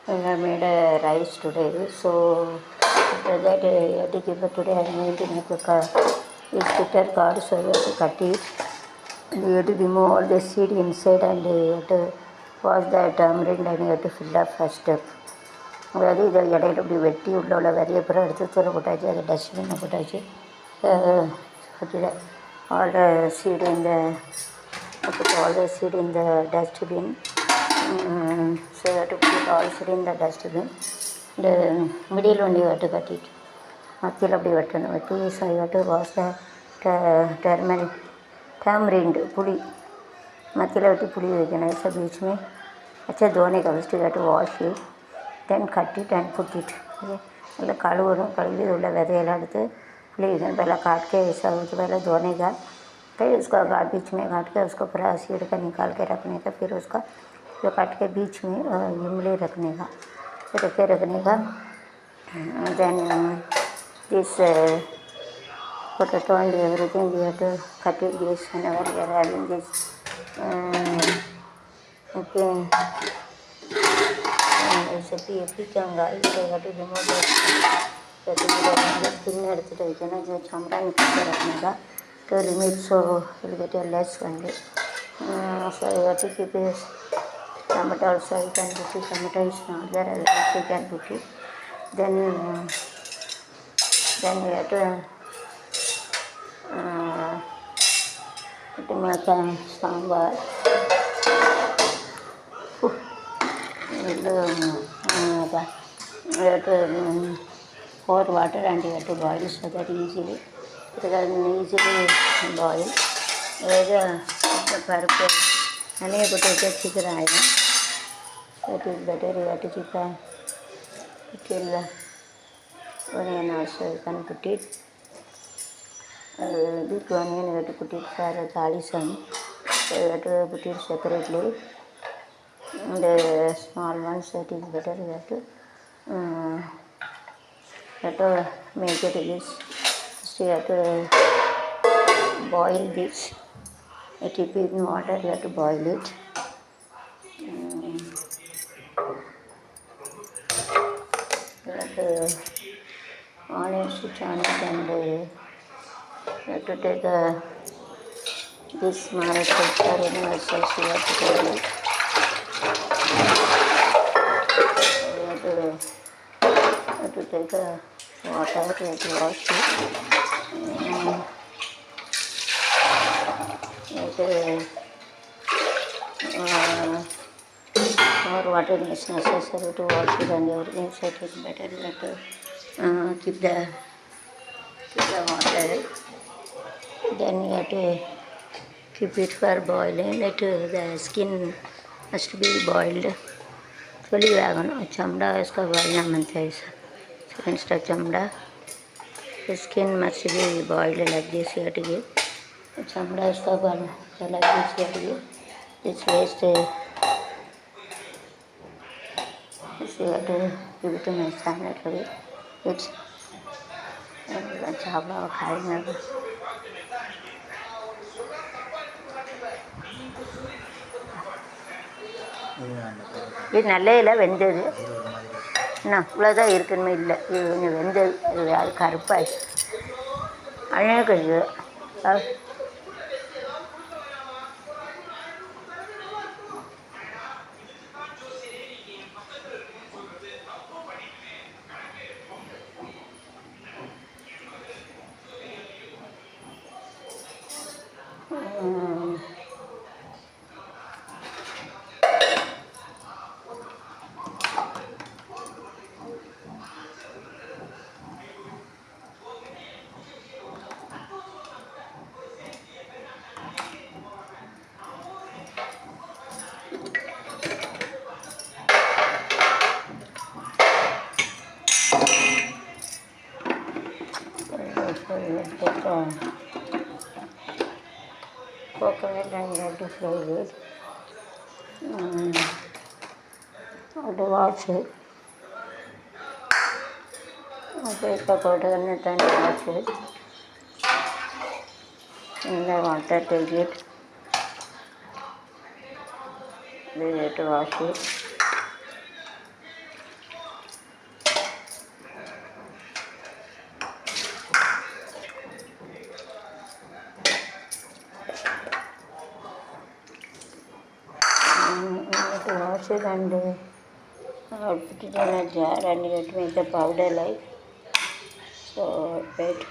I made a rice today, so after that I have to keep it today. I'm going to make a bitter card, so I have to cut it. And you have to remove all the seed inside, and you have to wash the tamarind, and you have to fill up first step. அதாவது இதை இடையில இப்படி வெட்டி உள்ள விதைய அப்புறம் எடுத்து தூர போட்டாச்சு, அதை டஸ்ட்பினில் போட்டாச்சு. ஆல் த சீடு இந்த put all the seed in the dustbin. So you have to put all seed in the dustbin. The middle one you have to cut it. மத்தியில் அப்படி வெட்டணும். வெட்டி so you have to wash the tamarind पुली मत्तिल वेटी पुली வைக்கணும். ऐसा बीच में अच्छा धोने का first you have to wash it, then cut it and put it. நல்லா கழுவணும். कழுवी उள்ள விதையெல்லாம் எடுத்து पुली வைக்கணும். पहले काट के ऐसा उसको पहले धोने का, फिर उसको बीच में काट के उसको पूरा सीड का निकाल के रखने का, फिर उसका जो काट के बीच में इमली रखने का, फिर रखे रखने का. Then this potato and everything we have to cut it this whenever we are having this okay recipe pikangai. So you have to remove the skin எடுத்துட்டு வைக்கணும். जो चमड़ा निकाल के रखने का to limit, so you will get a less only. So you have to keep this tomato also. You can put it, tomato is not there, else you can put it. Then you have to make a sambar. You have to pour water and you have to boil so that easily boil. The பருப்பு தனியாக போட்டு வச்சா சீக்கிரம் ஆகிடும். That is better. You have to keep a little onion also. You can put it. Big onion you have to put it for talisam. So you have to put it separately. The small ones, that is better. You have to make it this. So you have to boil this. It will be in water. You have to boil it. You have to onion switch on it, and you have to take this small filter in the sauce. You have to take it. You have to take water. You have to wash it. You have to more water is necessary to wash it, and everything, so it is better. You have to keep the water. Then you have to keep it for boiling. The skin must be boiled fully. चमड़ा इसका boilना बनता है. Second step चमड़ा. The skin must be boiled like this. You have to give चमड़ा इसका boilना like this. You have to give this waste. You have to give it to my son. It's Chawla खाएंगे. இது நல்ல இல்லை, வெந்தது. என்ன இவ்வளோதான் இருக்குன்னு இல்லை, இது கொஞ்சம் வெந்தது. அது கருப்பாயிடுச்சு. அழகாக இருக்குது. coconut and you have to fry it. Have to wash it. Take the coconut and wash it. In the water, take it. Then you have to wash it. wash it and I'll put it in a jar and let make the powder like. So wait.